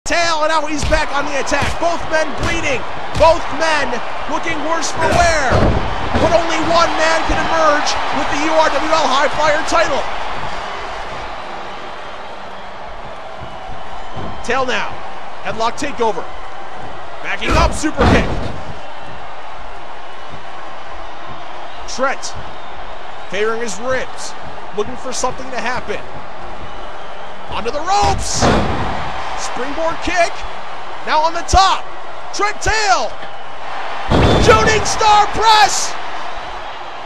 Tail, and now he's back on the attack. Both men bleeding. Both men looking worse for wear. But only one man can emerge with the URWL HighFlyer title. Tail now. Headlock takeover. Backing up, super kick. Trent favoring his ribs, looking for something to happen. Onto the ropes. Springboard kick. Now on the top. Trent tail. Shooting star press.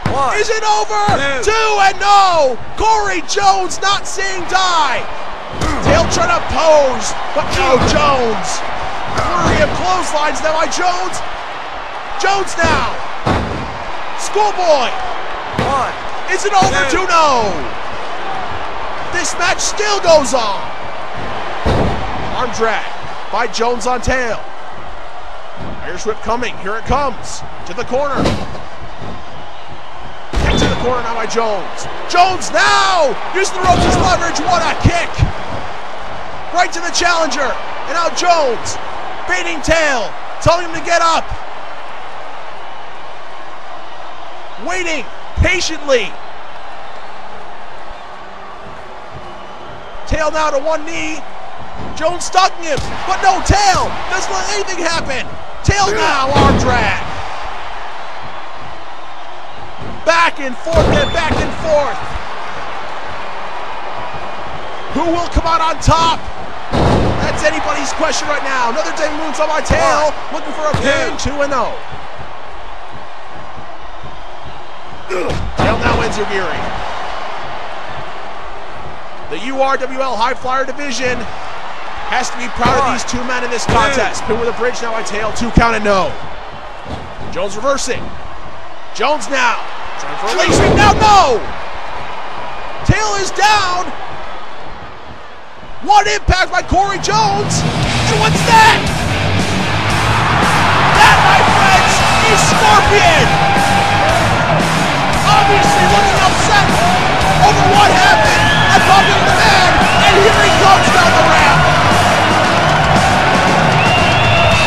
One. Is it over? Two and no. Corey Jones not seeing die. Tail trying to pose, but no, Jones. Flurry of clotheslines now by Jones. Jones now. Schoolboy. One. Is it over? Two, no. This match still goes on. Arm drag by Jones on tail. Irish whip coming. Here it comes. To the corner. Kick to the corner now by Jones. Jones now! Using the ropes as leverage. What a kick! Right to the challenger. And now Jones baiting tail. Telling him to get up. Waiting patiently. Tail now to one knee. Jones stalking him, but no, tail doesn't let anything happen. Tail now, arm drag. Back and forth and back and forth. Who will come out on top? That's anybody's question right now. Another day moves on my tail, looking for a pin. 2-0. Tail now ends gearing. The URWL HighFlyer division has to be proud of these two men in this contest. Pin with a bridge now by tail, 2 count and no. Jones reversing. Jones now, trying for a leg sweep now, no! Tail is down. One impact by Corey Jones. And what's that? That, my friends, is Scorpion. Obviously looking upset over what happened at Bumping the Man, and here he comes down the ramp.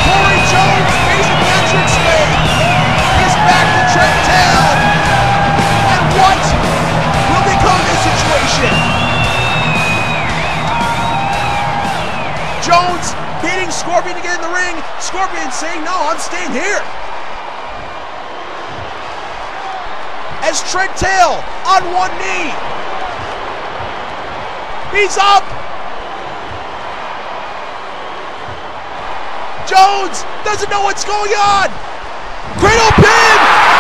Corey Jones facing the entrance way is back to Trent tail. And what will become this situation? Jones beating Scorpion to get in the ring. Scorpion saying, no, I'm staying here. As Trent tail on one knee. He's up. Jones doesn't know what's going on. Cradle pin.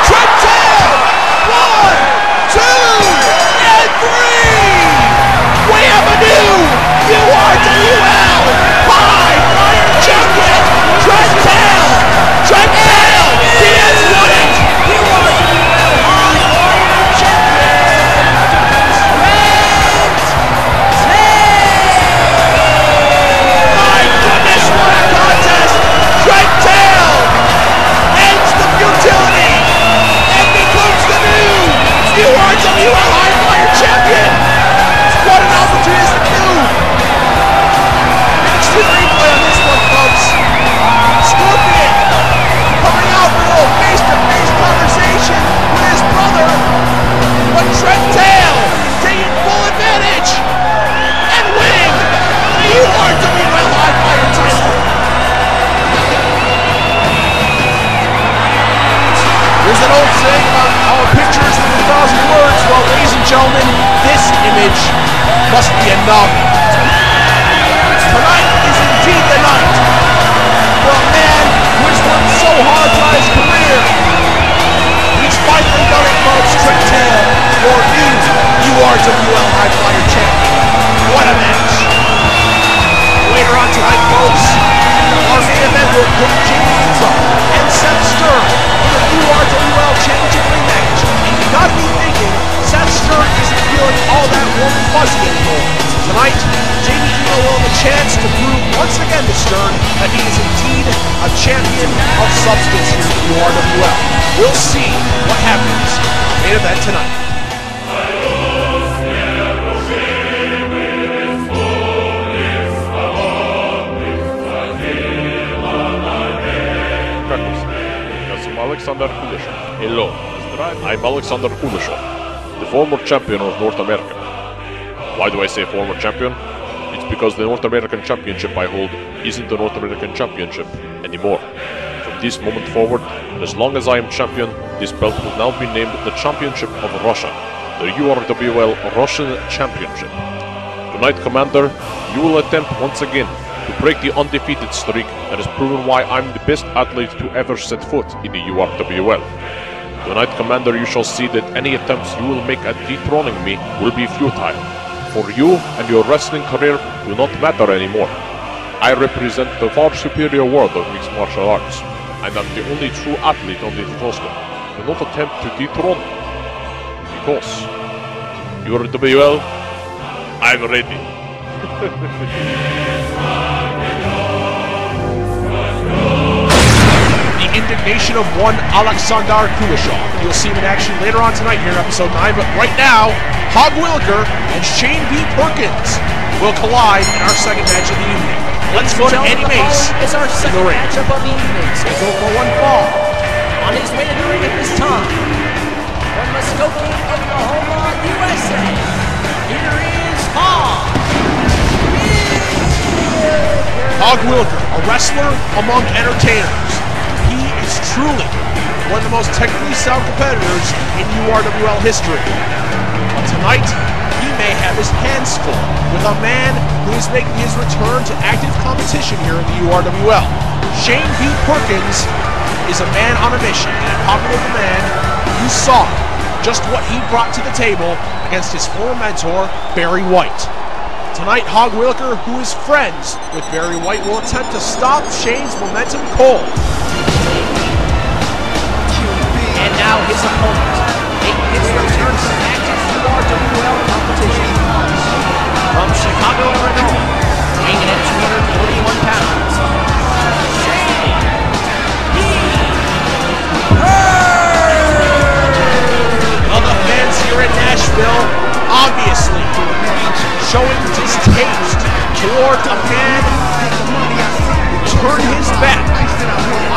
Trent tail. 1, 2, and 3. We have a new URWL HighFlyer champion. Trent tail. Trent tail. He has won it. URWL HighFlyer champion. My goodness, what a contest! Trent tail ends the futility and becomes the new URWL HighFlyer champion. What an opportunistic move! Finish the replay on this one, folks. Scorpion coming out for a little face-to-face conversation with his brother, but Trent tail taking full advantage and winning the URWL HighFlyer title. There's an old saying about how a picture is worth 1,000 words. Well, ladies and gentlemen, this image must be enough. Tonight is indeed the night for a man who has worked so hard throughout his career. He's finally done it, folks. Trent tail, your new URWL HighFlyer champion. What a match. Later on tonight, folks, our main event will put Jaime and Seth Stern for the URWL Championship rematch. And you gotta be thinking, Seth Stern isn't feeling all that warm and fuzzy anymore. Tonight, Jaime will have a chance to prove once again to Stern that he is indeed a champion of substance here in the URWL. We'll see what happens in the main event tonight. Aleksandar Kuleshov. Hello, I'm Aleksandar Kuleshov, the former champion of North America. Why do I say former champion? It's because the North American Championship I hold isn't the North American Championship anymore. From this moment forward, as long as I am champion, this belt will now be named the Championship of Russia, the URWL Russian Championship. Tonight, Commander, you will attempt once again to break the undefeated streak that has proven why I'm the best athlete to ever set foot in the URWL. Tonight, Commander, you shall see that any attempts you will make at dethroning me will be futile. For you and your wrestling career do not matter anymore. I represent the far superior world of mixed martial arts, and I'm the only true athlete on this roster. Do not attempt to dethrone me, because URWL, I'm ready. The indignation of one Aleksandar Kuleshov. You'll see him in action later on tonight here in episode 9, but right now, Williker and Shane B. Perkins will collide in our second match of the evening. Let's go to Andy Mace. It's our second matchup of the evening. Scheduled for one fall. On his way to the ring at this time, from Muskogee, Oklahoma, USA, here is Williker, a wrestler among entertainers. He is truly one of the most technically sound competitors in URWL history. But tonight, he may have his hands full with a man who is making his return to active competition here in the URWL. Shane B. Perkins is a man on a mission, and in Popular Demand, you saw just what he brought to the table against his former mentor, Barry White. Tonight, Williker, who is friends with Barry White, will attempt to stop Shane's momentum cold. And now his opponent, making his return to active URWL competition. From Chicago, Illinois, weighing in at 241 pounds, Shane B. Well, the fans here in Nashville, obviously, showing distaste toward a man who turned his back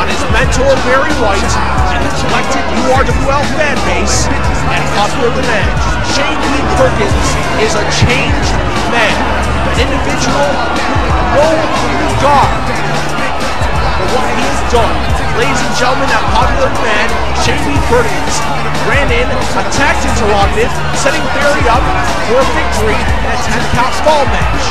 on his mentor Barry White and the collected URWL fan base and Popular Demand. Shane B. Perkins is a changed man, an individual with no regard for what he has done. Ladies and gentlemen, at Popular Demand, Shane B. Perkins ran in, attacked Interrogative, setting Barry up for a victory in a 10-count fall match.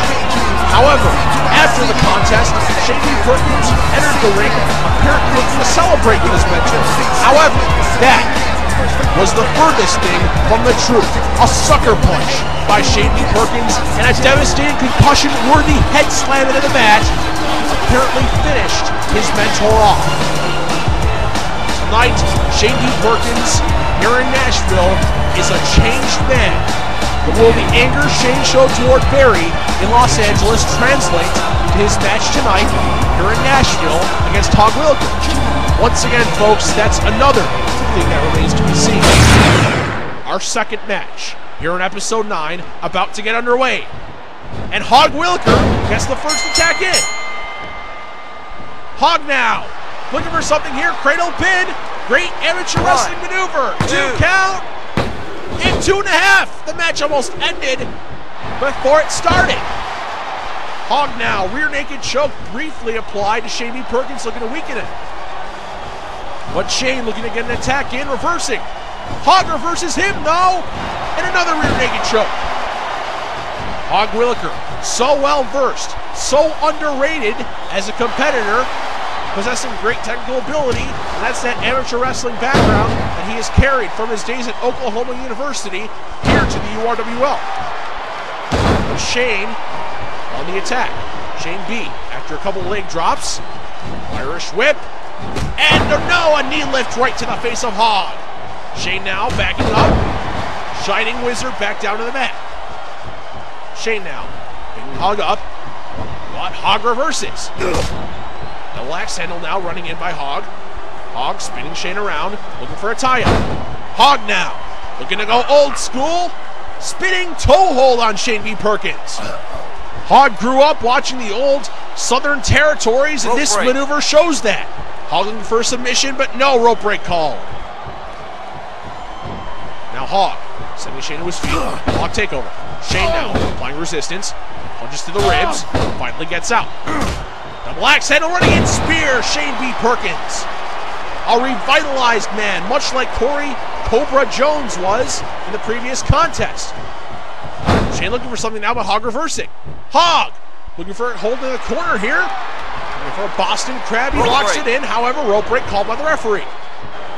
However, after the contest, Shane B. Perkins entered the ring, apparently looking to celebrate with his mentor. However, that was the furthest thing from the truth. A sucker punch by Shane B. Perkins and a devastating concussion-worthy head slam into the mat apparently finished his mentor off. Tonight, Shane B. Perkins here in Nashville is a changed man. But will the anger Shane showed toward Barry in Los Angeles translate to his match tonight here in Nashville against Williker? Once again, folks, that's another thing that remains to be seen. Our second match here in episode 9 about to get underway. And Williker gets the first attack in. Now, looking for something here, cradle pin, great amateur wrestling maneuver, 2 count, and 2.5. The match almost ended before it started. Now, rear naked choke briefly applied to Shane B. Perkins, looking to weaken it. But Shane looking to get an attack in, reversing. Reverses him, no, and another rear naked choke. Williker, so well versed, so underrated as a competitor, possessing great technical ability, and that's that amateur wrestling background that he has carried from his days at Oklahoma University here to the URWL. But Shane on the attack. Shane B, after a couple leg drops, Irish whip, and a knee lift right to the face of Shane now backing up, Shining Wizard back down to the mat. Shane now, picking up, but reverses. The lax handle now running in by Hogg spinning Shane around, looking for a tie-up. Now, looking to go old school, spinning toe hold on Shane B. Perkins. Grew up watching the old Southern Territories, and Rope this break. maneuver shows that. Hog looking for a submission, but no rope break call. Now Hog sending Shane to his feet. Hog takeover. Shane now applying resistance. Punches to the ribs. Finally gets out. Double axe handle running in spear. Shane beat Perkins. A revitalized man, much like CobrA Jones was in the previous contest. Shane looking for something now, but Hog reversing. Hog looking for a hold in the corner here. Looking for a Boston Crab. He locks it in. However, rope break called by the referee.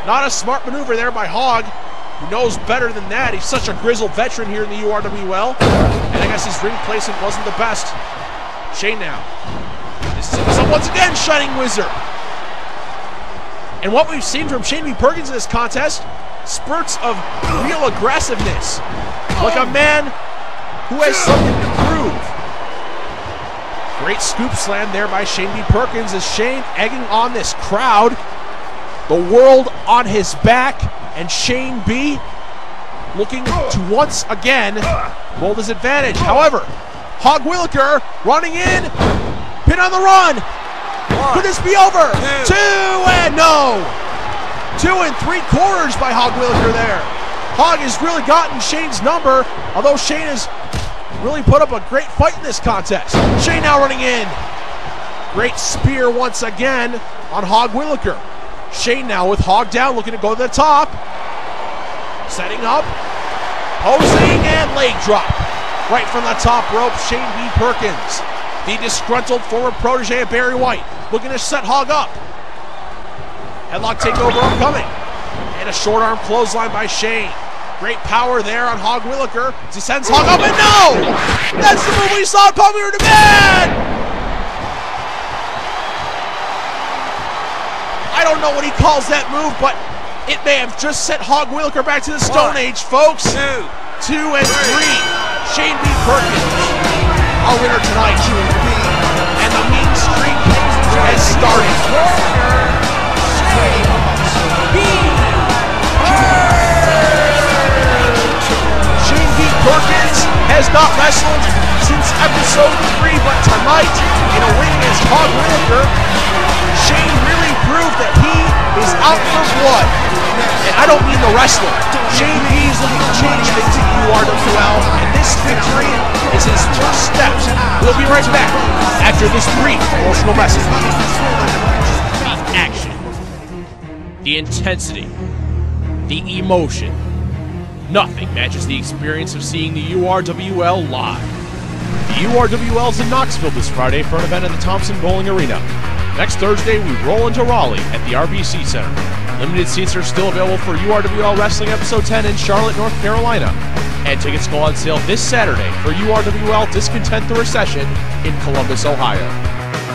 Not a smart maneuver there by Hog, who knows better than that. He's such a grizzled veteran here in the URWL. And I guess his ring placement wasn't the best. Shane now. This is once again Shining Wizard. And what we've seen from Shane B. Perkins in this contest, spurts of real aggressiveness. Like a man who has something to prove. Great scoop slam there by Shane B. Perkins as Shane egging on this crowd. The world on his back, and Shane B. looking to once again mold his advantage. However, Hog Williker running in, pin on the run. Could this be over? Two and no. 2 3/4 by Hog Williker there. Hog has really gotten Shane's number, although Shane has really put up a great fight in this contest. Shane now running in. Great spear once again on Hog Williker. Shane now with Hog down, looking to go to the top. Setting up, posing, and leg drop. Right from the top rope, Shane B. Perkins, the disgruntled former protege of Barry White, looking to set Hog up. Headlock takeover upcoming. And a short arm clothesline by Shane. Great power there on Hog Williker as he sends Hog up, and no! That's the move we saw at Popular Demand! I don't know what he calls that move, but it may have just sent Hog Williker back to the Stone Age, folks. 2 and 3. Shane B. Perkins, our winner tonight. And the mean streak has started. Shane B. Perkins has not wrestled since episode 3, but tonight, in a win against Hog Williker, Shane really proved that he is out for blood. And I don't mean the wrestler. Shane B is looking to change things in URWL, and this victory is his first steps. We'll be right back after this brief promotional message. The action, the intensity, the emotion. Nothing matches the experience of seeing the URWL live. The URWL is in Knoxville this Friday for an event at the Thompson Bowling Arena. Next Thursday, we roll into Raleigh at the RBC Center. Limited seats are still available for URWL Wrestling Episode 10 in Charlotte, North Carolina. And tickets go on sale this Saturday for URWL Discontent the Recession in Columbus, Ohio.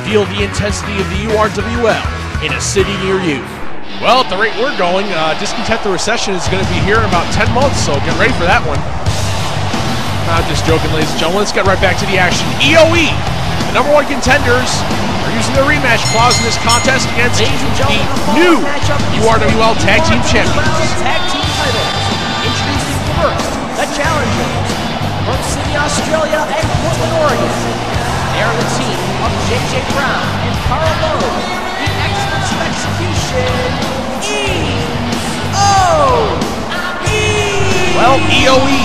Feel the intensity of the URWL in a city near you. Well, at the rate we're going, Discontent the Recession is going to be here in about 10 months, so get ready for that one. I'm just joking, ladies and gentlemen. Let's get right back to the action. EOE, the #1 contenders, are using the rematch clause in this contest against the new URWL Tag Team Champions. Tag Team titles. Introducing first, the challengers from Sydney, Australia and Portland, Oregon. They are the team of JJ Brown and Carl Lowe, the experts of execution, EOE. Well, EOE,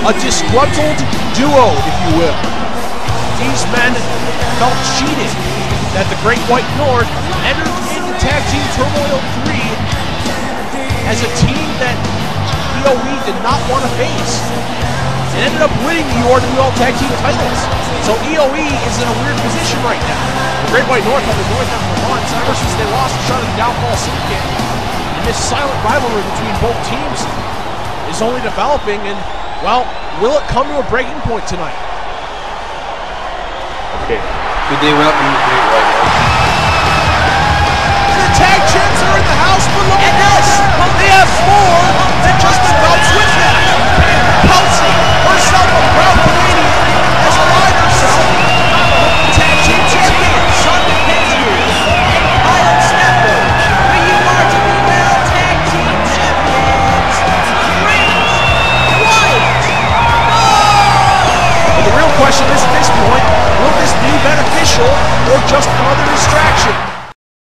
a disgruntled duo, if you will. These men felt cheated that the Great White North entered into Tag Team Turmoil 3 as a team that EOE did not want to face. It ended up winning the URWL Tag Team titles. So EOE is in a weird position right now. The Great White North have avoided them for months ever since they lost a shot at the Downfall Syndicate. And this silent rivalry between both teams is only developing, and, well, will it come to a breaking point tonight? Okay. Good day, welcome to Great White North.